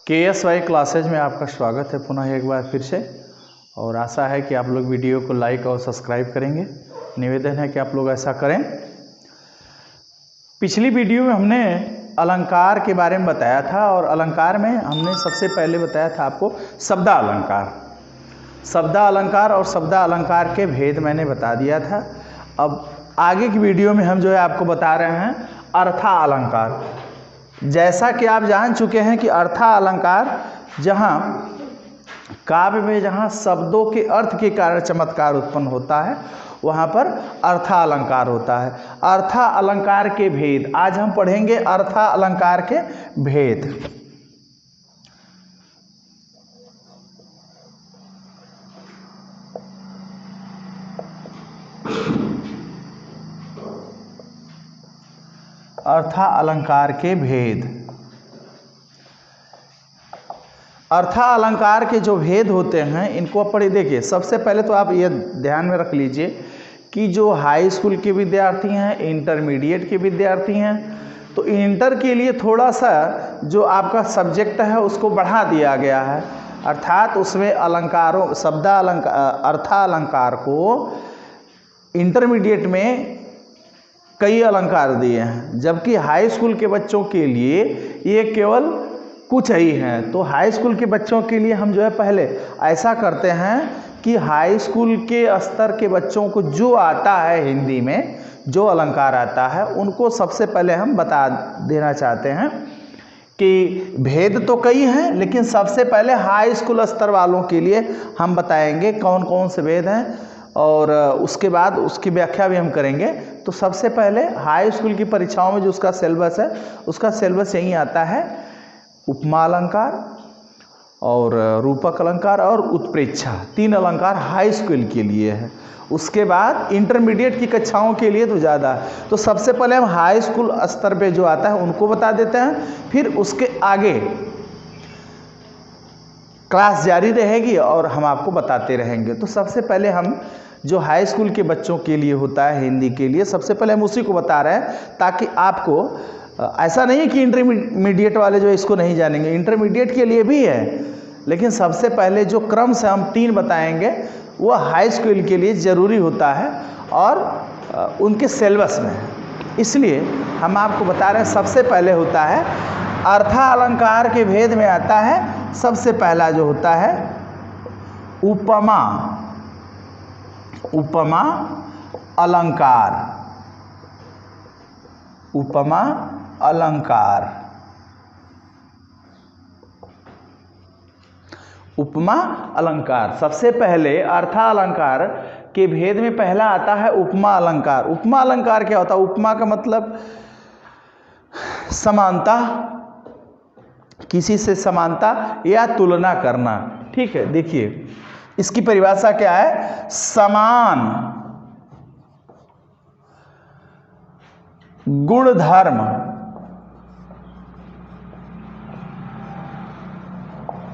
KSY classes में आपका स्वागत है पुनः एक बार फिर से। और आशा है कि आप लोग वीडियो को लाइक और सब्सक्राइब करेंगे। निवेदन है कि आप लोग ऐसा करें। पिछली वीडियो में हमने अलंकार के बारे में बताया था और अलंकार में हमने सबसे पहले बताया था आपको शब्दालंकार। शब्दालंकार और शब्दालंकार के भेद मैंने बता दिया था। अब आगे की वीडियो में हम जो है आपको बता रहे हैं अर्थालंकार। जैसा कि आप जान चुके हैं कि अर्थालंकार जहाँ काव्य में जहाँ शब्दों के अर्थ के कारण चमत्कार उत्पन्न होता है वहाँ पर अर्थालंकार होता है। अर्थालंकार के भेद आज हम पढ़ेंगे। अर्थालंकार के भेद। अर्थालंकार के भेद। अर्थालंकार के जो भेद होते हैं इनको आप पढ़िए। देखिए, सबसे पहले तो आप ये ध्यान में रख लीजिए कि जो हाई स्कूल के विद्यार्थी हैं, इंटरमीडिएट के विद्यार्थी हैं, तो इंटर के लिए थोड़ा सा जो आपका सब्जेक्ट है उसको बढ़ा दिया गया है। अर्थात उसमें अलंकारों अर्थालंकार को इंटरमीडिएट में कई अलंकार दिए हैं, जबकि हाई स्कूल के बच्चों के लिए ये केवल कुछ ही हैं। तो हाई स्कूल के बच्चों के लिए हम जो है पहले ऐसा करते हैं कि हाई स्कूल के स्तर के बच्चों को जो आता है हिंदी में जो अलंकार आता है उनको सबसे पहले हम बता देना चाहते हैं कि भेद तो कई हैं, लेकिन सबसे पहले हाई स्कूल स्तर वालों के लिए हम बताएंगे कौन कौन से भेद हैं और उसके बाद उसकी व्याख्या भी हम करेंगे। तो सबसे पहले हाई स्कूल की परीक्षाओं में जो उसका सिलेबस है उसका सिलेबस यही आता है: उपमा अलंकार और रूपक अलंकार और उत्प्रेक्षा। 3 अलंकार हाई स्कूल के लिए है। उसके बाद इंटरमीडिएट की कक्षाओं के लिए तो ज़्यादा है। तो सबसे पहले हम हाई स्कूल स्तर पे जो आता है उनको बता देते हैं, फिर उसके आगे क्लास जारी रहेगी और हम आपको बताते रहेंगे। तो सबसे पहले हम जो हाई स्कूल के बच्चों के लिए होता है हिंदी के लिए, सबसे पहले हम उसी को बता रहे हैं ताकि आपको ऐसा नहीं है कि इंटरमीडिएट वाले जो इसको नहीं जानेंगे। इंटरमीडिएट के लिए भी है, लेकिन सबसे पहले जो क्रम से हम 3 बताएंगे वो हाई स्कूल के लिए ज़रूरी होता है और उनके सिलेबस में है। इसलिए हम आपको बता रहे हैं सबसे पहले होता है अर्थालंकार के भेद में आता है सबसे पहला जो होता है उपमा। उपमा अलंकार। उपमा अलंकार। उपमा अलंकार सबसे पहले अर्थालंकार के भेद में पहला आता है उपमा अलंकार। उपमा अलंकार क्या होता है? उपमा का मतलब समानता, किसी से समानता या तुलना करना। ठीक है, देखिए इसकी परिभाषा क्या है? समान गुणधर्म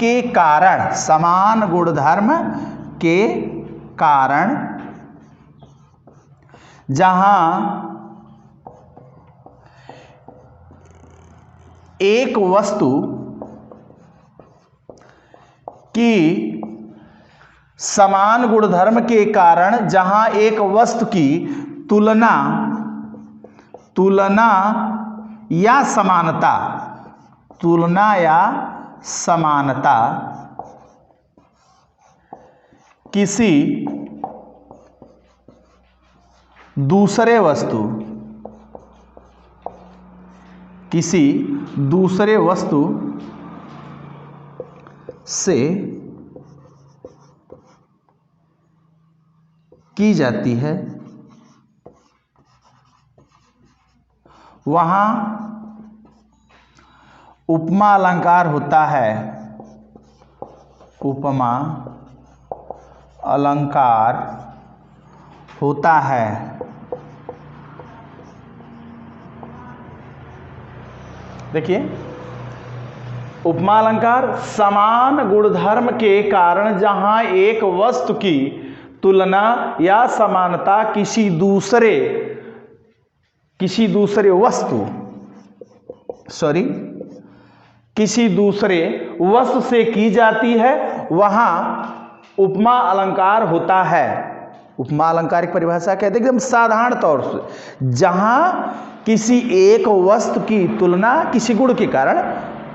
के कारण, समान गुणधर्म के कारण जहां एक वस्तु की समान गुणधर्म के कारण जहां एक वस्तु की तुलना या समानता, तुलना या समानता किसी दूसरे वस्तु से की जाती है, वहां उपमा अलंकार होता है। उपमा अलंकार होता है। देखिए, उपमा अलंकार समान गुणधर्म के कारण जहां एक वस्तु की तुलना या समानता किसी दूसरे वस्तु से की जाती है वहां उपमा अलंकार होता है। उपमा अलंकार की परिभाषा कहते हैं एकदम साधारण तौर से, जहां किसी एक वस्तु की तुलना किसी गुण के कारण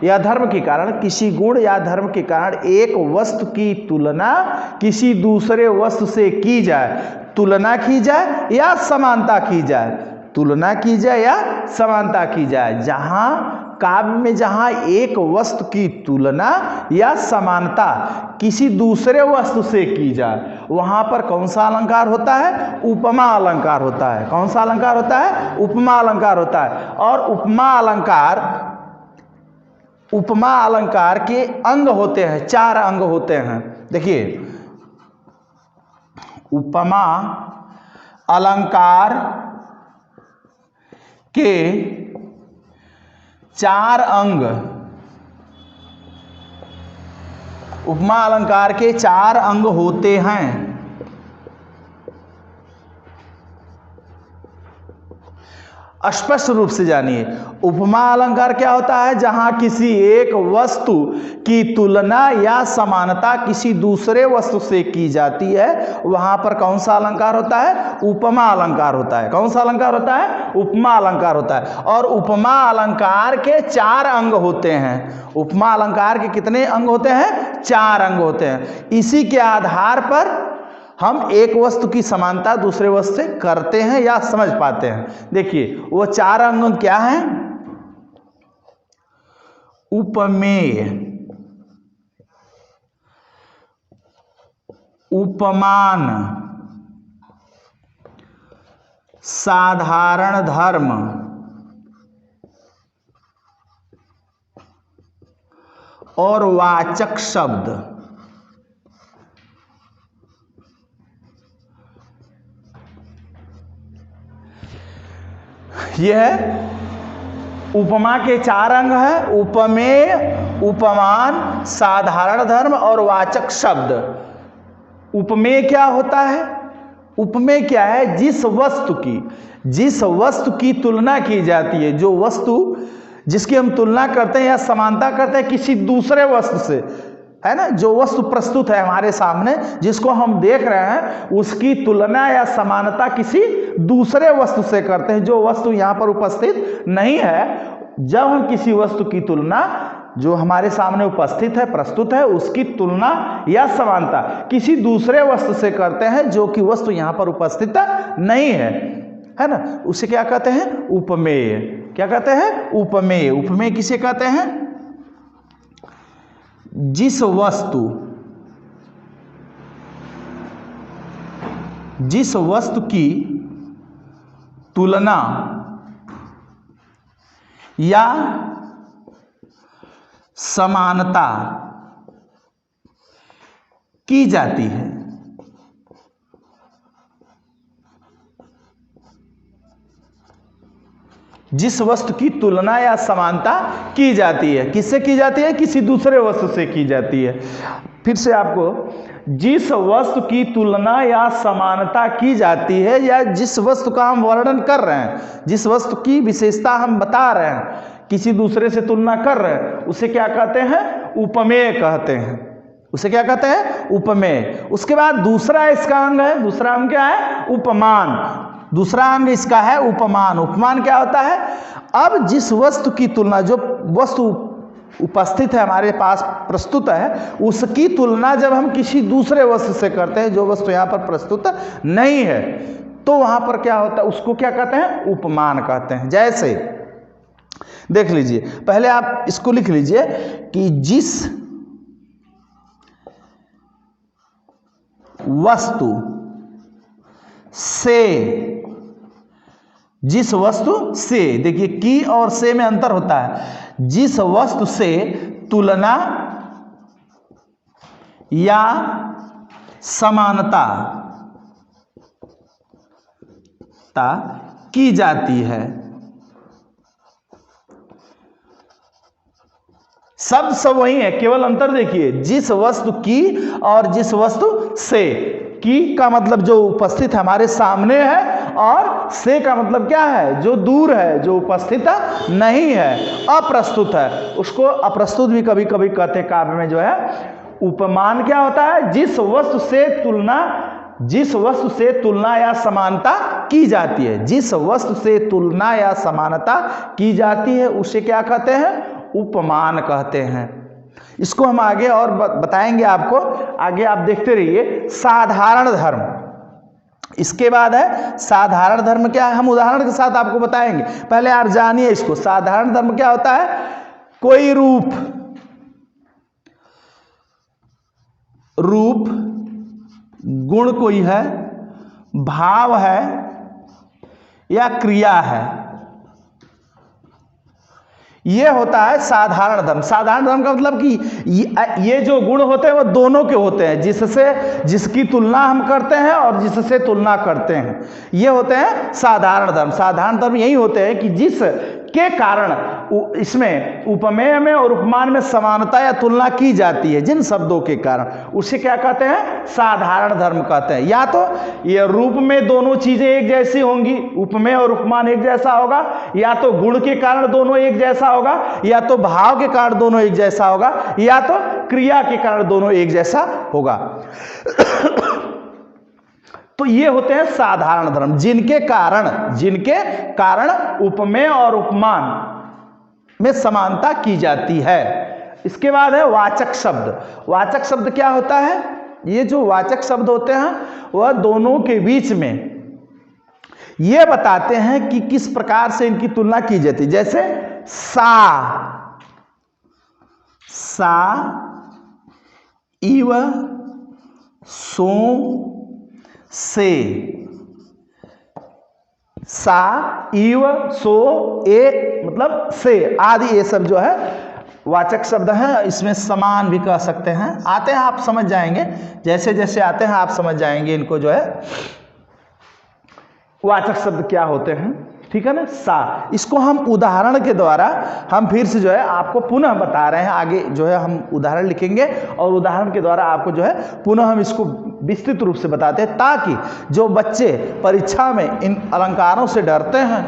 या धर्म के कारण, किसी गुण या धर्म के कारण एक वस्तु की तुलना किसी दूसरे वस्तु से की जाए, तुलना की जाए या समानता की जाए, तुलना की जाए या समानता की जाए। जहां काव्य में जहां एक वस्तु की तुलना या समानता किसी दूसरे वस्तु से की जाए, वहां पर कौन सा अलंकार होता है? उपमा अलंकार होता है। कौन सा अलंकार होता है? उपमा अलंकार होता है। और उपमा अलंकार के अंग होते हैं, 4 अंग होते हैं। देखिए, उपमा अलंकार के 4 अंग, उपमा अलंकार के 4 अंग होते हैं। स्पष्ट रूप से जानिए, उपमा अलंकार क्या होता है? जहां किसी एक वस्तु की तुलना या समानता किसी दूसरे वस्तु से की जाती है, वहां पर कौन सा अलंकार होता है? उपमा अलंकार होता है। कौन सा अलंकार होता है? उपमा अलंकार होता है। और उपमा अलंकार के 4 अंग होते हैं। उपमा अलंकार के कितने अंग होते हैं? 4 अंग होते हैं। इसी के आधार पर हम एक वस्तु की समानता दूसरे वस्तु से करते हैं या समझ पाते हैं। देखिए, वो 4 अंग क्या हैं? उपमेय, उपमान, साधारण धर्म और वाचक शब्द। यह उपमा के 4 अंग है। उपमेय, उपमान, साधारण धर्म और वाचक शब्द। उपमेय क्या होता है? उपमेय क्या है? जिस वस्तु की तुलना की जाती है, जो वस्तु जिसकी हम तुलना करते हैं या समानता करते हैं किसी दूसरे वस्तु से, है ना, जो वस्तु प्रस्तुत है हमारे सामने, जिसको हम देख रहे हैं, उसकी तुलना या समानता किसी दूसरे वस्तु से करते हैं जो वस्तु यहाँ पर उपस्थित नहीं है। जब हम किसी वस्तु की तुलना जो हमारे सामने उपस्थित है, प्रस्तुत है, उसकी तुलना या समानता किसी दूसरे वस्तु से करते हैं जो कि वस्तु यहाँ पर उपस्थित नहीं है ना, उसे क्या कहते हैं? उपमेय। क्या कहते हैं? उपमेय। उपमेय किसे कहते हैं? जिस वस्तु की तुलना या समानता की जाती है, जिस वस्तु की तुलना या समानता की जाती है। किससे की जाती है? किसी दूसरे वस्तु से की जाती है। फिर से आपको, जिस वस्तु की तुलना या समानता की जाती है या जिस वस्तु का हम वर्णन कर रहे हैं, जिस वस्तु की विशेषता हम बता रहे हैं, किसी दूसरे से तुलना कर रहे हैं, उसे क्या कहते हैं? उपमेय कहते हैं। उसे क्या कहते हैं? उपमेय। उसके बाद दूसरा इसका अंग है, दूसरा अंग क्या है? उपमान। दूसरा अंग इसका है उपमान। उपमान क्या होता है? अब जिस वस्तु की तुलना, जो वस्तु उपस्थित है हमारे पास, प्रस्तुत है, उसकी तुलना जब हम किसी दूसरे वस्तु से करते हैं जो वस्तु यहाँ पर प्रस्तुत नहीं है, तो वहां पर क्या होता है? उसको क्या कहते हैं? उपमान कहते हैं। जैसे देख लीजिए, पहले आप इसको लिख लीजिए कि जिस वस्तु से, देखिए की और से में अंतर होता है। जिस वस्तु से तुलना या समानता की जाती है, शब्द सब वही है, केवल अंतर देखिए, जिस वस्तु की और जिस वस्तु से। की का मतलब जो उपस्थित हमारे सामने है, और से का मतलब क्या है? जो दूर है, जो उपस्थित नहीं है, अप्रस्तुत है, उसको अप्रस्तुत भी कभी कभी कहते हैं काव्य में जो है। उपमान क्या होता है? जिस वस्तु से तुलना या समानता की जाती है, जिस वस्तु से तुलना या समानता की जाती है उसे क्या कहते हैं? उपमान कहते हैं। इसको हम आगे और बताएंगे आपको, आगे आप देखते रहिए। साधारण धर्म, इसके बाद है साधारण धर्म। क्या है? हम उदाहरण के साथ आपको बताएंगे, पहले आप जानिए इसको। साधारण धर्म क्या होता है? कोई रूप गुण कोई है, भाव है या क्रिया है, ये होता है साधारण धर्म। साधारण धर्म का मतलब कि ये जो गुण होते हैं वो दोनों के होते हैं, जिसकी तुलना हम करते हैं और जिससे तुलना करते हैं, ये होते हैं साधारण धर्म। साधारण धर्म यही होते हैं कि जिस के कारण इसमें उपमेय में और उपमान में समानता या तुलना की जाती है, जिन शब्दों के कारण, उसे क्या कहते हैं? साधारण धर्म कहते हैं। या तो ये रूप में दोनों चीजें एक जैसी होंगी, उपमेय और उपमान एक जैसा होगा, या तो गुण के कारण दोनों एक जैसा होगा, या तो भाव के कारण दोनों एक जैसा होगा, या तो क्रिया के कारण दोनों एक जैसा होगा। तो ये होते हैं साधारण धर्म, जिनके कारण उपमेय और उपमान में समानता की जाती है। इसके बाद है वाचक शब्द। वाचक शब्द क्या होता है? ये जो वाचक शब्द होते हैं वह दोनों के बीच में ये बताते हैं कि किस प्रकार से इनकी तुलना की जाती है। जैसे सा, इव, सो, से, सा, इव, सो, ए मतलब से आदि, ये सब जो है वाचक शब्द हैं। इसमें समान भी कह सकते हैं। आते हैं आप समझ जाएंगे, जैसे जैसे आते हैं आप समझ जाएंगे इनको जो है वाचक शब्द क्या होते हैं। ठीक है ना? सा, इसको हम उदाहरण के द्वारा हम फिर से जो है आपको पुनः बता रहे हैं। आगे जो है हम उदाहरण लिखेंगे और उदाहरण के द्वारा आपको जो है पुनः हम इसको विस्तृत रूप से बताते हैं, ताकि जो बच्चे परीक्षा में इन अलंकारों से डरते हैं,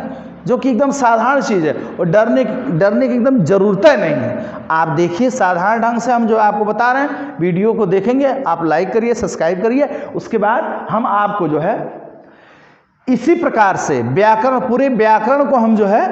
जो कि एकदम साधारण चीज़ है और डरने की एकदम ज़रूरत नहीं है। आप देखिए साधारण ढंग से हम जो आपको बता रहे हैं, वीडियो को देखेंगे, आप लाइक करिए, सब्सक्राइब करिए। उसके बाद हम आपको जो है इसी प्रकार से व्याकरण, पूरे व्याकरण को हम जो है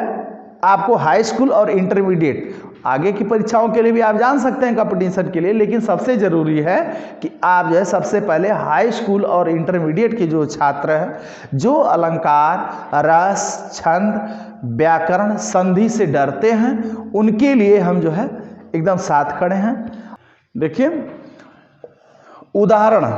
आपको हाई स्कूल और इंटरमीडिएट आगे की परीक्षाओं के लिए भी आप जान सकते हैं, कंपटीशन के लिए, लेकिन सबसे ज़रूरी है कि आप जो है सबसे पहले हाई स्कूल और इंटरमीडिएट के जो छात्र हैं, जो अलंकार, रस, छंद, व्याकरण, संधि से डरते हैं, उनके लिए हम जो है एकदम साथ खड़े हैं। देखिए उदाहरण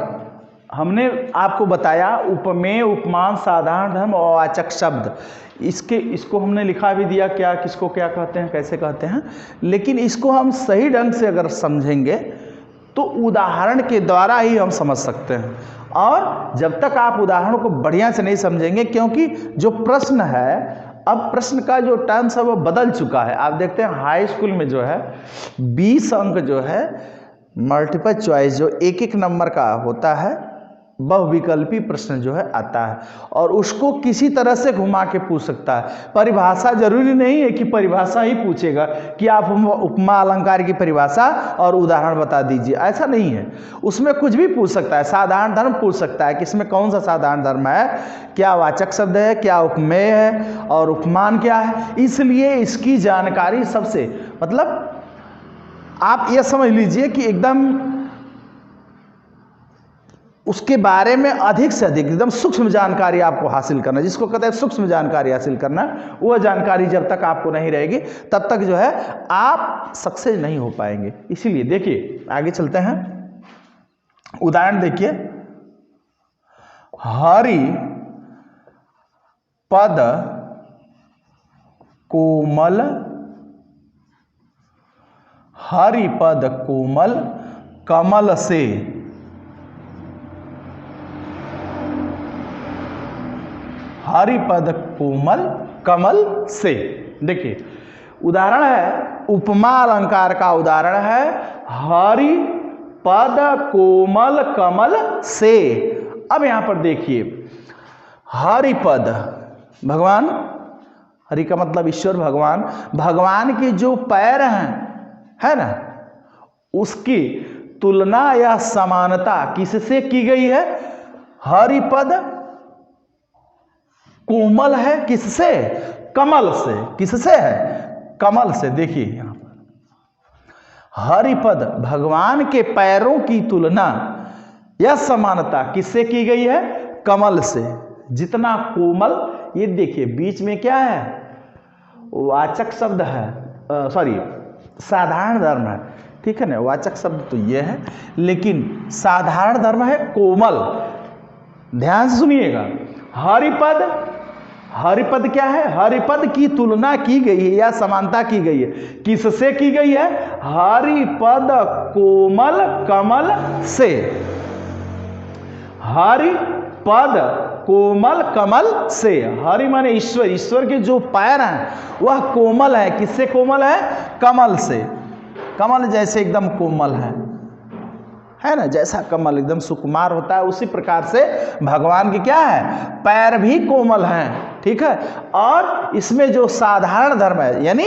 हमने आपको बताया, उपमेय, उपमान, साधारण धर्म और वाचक शब्द। इसको हमने लिखा भी दिया क्या, किसको क्या कहते हैं, कैसे कहते हैं। लेकिन इसको हम सही ढंग से अगर समझेंगे तो उदाहरण के द्वारा ही हम समझ सकते हैं। और जब तक आप उदाहरण को बढ़िया से नहीं समझेंगे, क्योंकि जो प्रश्न है, अब प्रश्न का जो टर्म्स है वो बदल चुका है। आप देखते हैं हाई स्कूल में जो है 20 अंक जो है मल्टीपल चॉइस, जो एक एक नंबर का होता है, बहुविकल्पी प्रश्न जो है आता है, और उसको किसी तरह से घुमा के पूछ सकता है। परिभाषा जरूरी नहीं है कि परिभाषा ही पूछेगा कि आप उपमा अलंकार की परिभाषा और उदाहरण बता दीजिए, ऐसा नहीं है। उसमें कुछ भी पूछ सकता है। साधारण धर्म पूछ सकता है कि इसमें कौन सा साधारण धर्म है, क्या वाचक शब्द है, क्या उपमेय है और उपमान क्या है। इसलिए इसकी जानकारी सबसे, मतलब आप ये समझ लीजिए कि एकदम उसके बारे में अधिक से अधिक एकदम सूक्ष्म जानकारी आपको हासिल करना, जिसको कहते हैं सूक्ष्म जानकारी हासिल करना। वह जानकारी जब तक आपको नहीं रहेगी तब तक जो है आप सक्सेस नहीं हो पाएंगे। इसीलिए देखिए आगे चलते हैं। उदाहरण देखिए, हरि पद कोमल, हरि पद कोमल कमल से, हरिपद कोमल कमल से। देखिए उदाहरण है, उपमा अलंकार का उदाहरण है हरि पद कोमल कमल से। अब यहां पर देखिए हरिपद, भगवान, हरि का मतलब ईश्वर भगवान, भगवान के जो पैर हैं, है ना, उसकी तुलना या समानता किससे की गई है? हरिपद कोमल है, किससे? कमल से। किससे है? कमल से। देखिए यहां पर हरिपद भगवान के पैरों की तुलना या समानता किससे की गई है? कमल से। जितना कोमल, ये देखिए बीच में क्या है? वाचक शब्द है, सॉरी साधारण धर्म है, ठीक है ना। वाचक शब्द तो ये है, लेकिन साधारण धर्म है कोमल। ध्यान से सुनिएगा। हरिपद, हरिपद क्या है? हरिपद की तुलना की गई है या समानता की गई है, किससे की गई है? हरिपद कोमल कमल से। हरिपद कोमल कमल से। हरि माने ईश्वर, ईश्वर के जो पैर हैं वह कोमल है। किससे कोमल है? कमल से। कमल जैसे एकदम कोमल है ना, जैसा कमल एकदम सुकुमार होता है, उसी प्रकार से भगवान के क्या है? पैर भी कोमल हैं, ठीक है। और इसमें जो साधारण धर्म है, यानी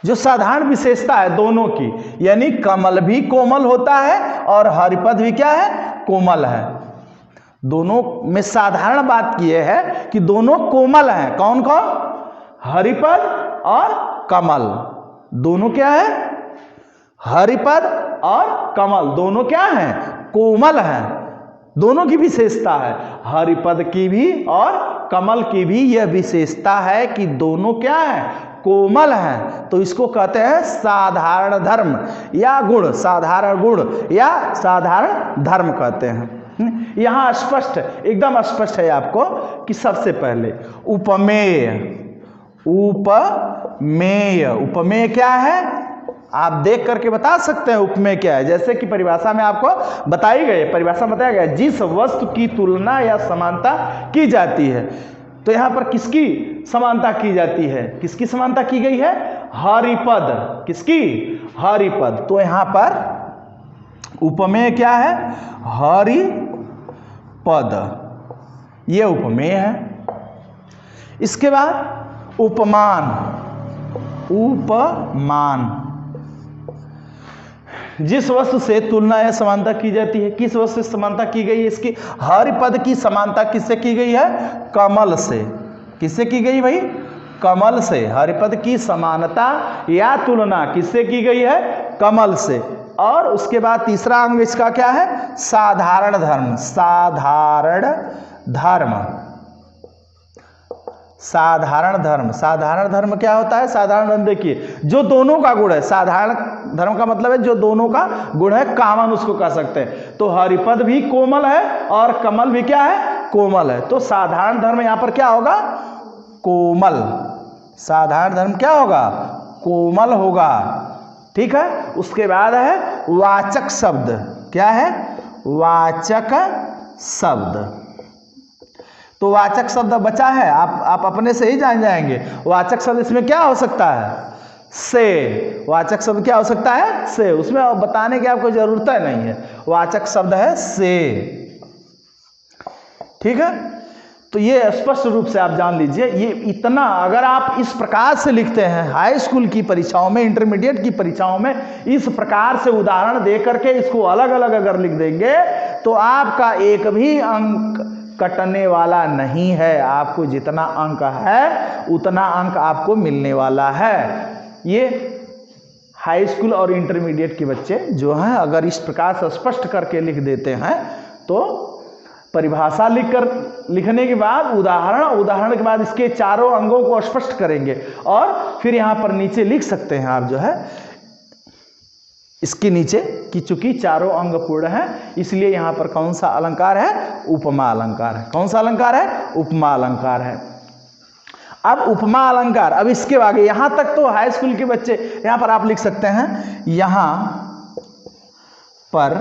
जो साधारण विशेषता है दोनों की, यानी कमल भी कोमल होता है और हरिपद भी क्या है? कोमल है। दोनों में साधारण बात यह है कि दोनों कोमल हैं। कौन कौन? हरिपद और कमल। दोनों क्या है? हरिपद और कमल दोनों क्या हैं? कोमल हैं। दोनों की विशेषता है, हरिपद की भी और कमल की भी यह विशेषता है कि दोनों क्या है? कोमल हैं। तो इसको कहते हैं साधारण धर्म या गुण, साधारण गुण या साधारण धर्म कहते हैं। यहां स्पष्ट, एकदम स्पष्ट है आपको कि सबसे पहले उपमेय। उपमेय, उपमेय क्या है? आप देख करके बता सकते हैं उपमेय क्या है। जैसे कि परिभाषा में आपको बताई गई, परिभाषा में बताया गया जिस वस्तु की तुलना या समानता की जाती है। तो यहां पर किसकी समानता की जाती है? किसकी समानता की गई है? हरिपद। किसकी? हरिपद। तो यहां पर उपमेय क्या है? हरिपद, ये उपमेय है। इसके बाद उपमान। उपमान, जिस वस्तु से तुलना या समानता की जाती है। किस वस्तु से समानता की गई है इसकी? हरिपद की समानता किससे की गई है? कमल से। किससे की गई भाई? कमल से। हरिपद की समानता या तुलना किससे की गई है? कमल से। और उसके बाद तीसरा अंग इसका क्या है? साधारण धर्म। साधारण धर्म, साधारण धर्म। साधारण धर्म क्या होता है? साधारण धर्म देखिए जो दोनों का गुण है। साधारण धर्म का मतलब है जो दोनों का गुण है, कॉमन उसको कह सकते हैं। तो हरिपद भी कोमल है और कमल भी क्या है? कोमल है। तो साधारण धर्म यहां पर क्या होगा? कोमल। साधारण धर्म क्या होगा? कोमल होगा, ठीक है। उसके बाद है वाचक शब्द। क्या है? वाचक शब्द। तो वाचक शब्द बचा है, आप अपने से ही जान जाएंगे। वाचक शब्द इसमें क्या हो सकता है? से। वाचक शब्द क्या हो सकता है? से। उसमें बताने की आपको जरूरत नहीं है, वाचक शब्द है से, ठीक है। तो ये स्पष्ट रूप से आप जान लीजिए। ये इतना अगर आप इस प्रकार से लिखते हैं हाई स्कूल की परीक्षाओं में, इंटरमीडिएट की परीक्षाओं में, इस प्रकार से उदाहरण दे करके इसको अलग अलग अगर लिख देंगे तो आपका एक भी अंक कटने वाला नहीं है। आपको जितना अंक है उतना अंक आपको मिलने वाला है। ये हाई स्कूल और इंटरमीडिएट के बच्चे जो हैं अगर इस प्रकार से स्पष्ट करके लिख देते हैं तो परिभाषा लिखने के बाद उदाहरण के बाद इसके चारों अंगों को स्पष्ट करेंगे और फिर यहां पर नीचे लिख सकते हैं आप जो है इसके नीचे कि चूंकि चारों अंग पूर्ण है इसलिए यहां पर कौन सा अलंकार है? उपमा अलंकार है। कौन सा अलंकार है? उपमा अलंकार है। अब उपमा अलंकार, अब इसके आगे यहां तक तो हाई स्कूल के बच्चे यहां पर आप लिख सकते हैं, यहां पर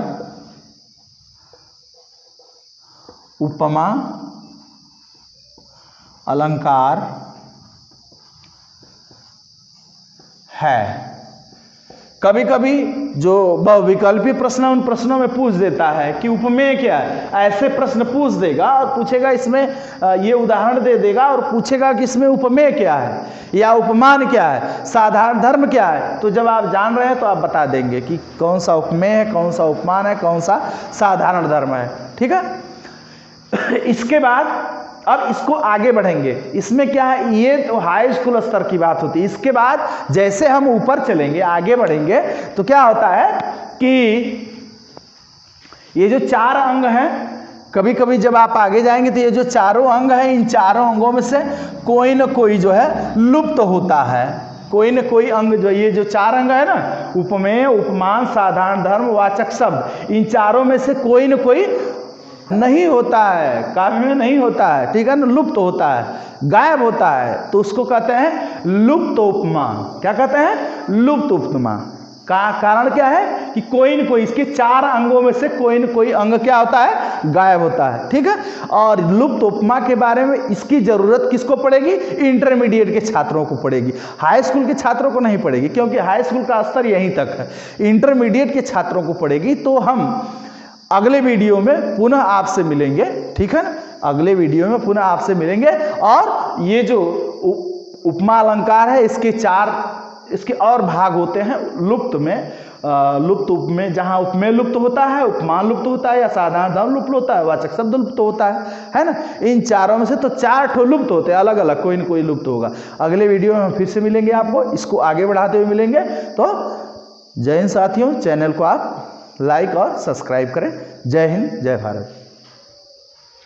उपमा अलंकार है, कभी कभी जो बहुविकल्पी प्रश्न उन प्रश्नों में पूछ देता है कि उपमेय क्या है, ऐसे प्रश्न पूछ देगा और पूछेगा इसमें ये उदाहरण दे देगा और पूछेगा कि इसमें उपमेय क्या है या उपमान क्या है, साधारण धर्म क्या है। तो जब आप जान रहे हैं तो आप बता देंगे कि कौन सा उपमेय है, कौन सा उपमान है, कौन सा साधारण धर्म है। ठीक है। इसके बाद अब इसको आगे बढ़ेंगे। इसमें क्या है, ये तो हाई स्कूल स्तर की बात होती है। इसके बाद जैसे हम ऊपर चलेंगे, आगे बढ़ेंगे, तो क्या होता है कि ये जो 4 अंग हैं, कभी कभी जब आप आगे जाएंगे तो ये जो चारों अंग हैं, इन चारों अंगों में से कोई ना कोई जो है लुप्त होता है। कोई न कोई अंग जो, ये जो 4 अंग है ना, उपमेय, उपमान, साधारण धर्म, वाचक शब्द, इन चारों में से कोई न कोई नहीं होता है, काव्य में नहीं होता है। ठीक है ना, लुप्त होता है, गायब होता है, तो उसको कहते हैं लुप्त उपमान। क्या कहते हैं? लुप्त उपमान। का कारण क्या है कि कोई न कोई, इसके 4 अंगों में से कोई न कोई अंग क्या होता है, गायब होता है। ठीक है। और लुप्त उपमा के बारे में इसकी जरूरत किसको पड़ेगी? इंटरमीडिएट के छात्रों को पड़ेगी, हाई स्कूल के छात्रों को नहीं पड़ेगी, क्योंकि हाई स्कूल का स्तर यहीं तक है। इंटरमीडिएट के छात्रों को पड़ेगी। तो हम अगले वीडियो में पुनः आपसे मिलेंगे। ठीक है ना, अगले वीडियो में पुनः आपसे मिलेंगे। और ये जो उपमा अलंकार है, इसके और भाग होते हैं लुप्त में। लुप्त में, जहाँ उपमेय लुप्त होता है, उपमान लुप्त होता है, या साधारण धर्म लुप्त होता है, वाचक शब्द लुप्त होता है ना। इन चारों में से तो 4 ठो लुप्त होते हैं, अलग अलग कोई न कोई लुप्त होगा। अगले वीडियो में हम फिर से मिलेंगे, आपको इसको आगे बढ़ाते हुए मिलेंगे। तो जय हिंद साथियों, चैनल को आप लाइक और सब्सक्राइब करें। जय हिंद, जय भारत।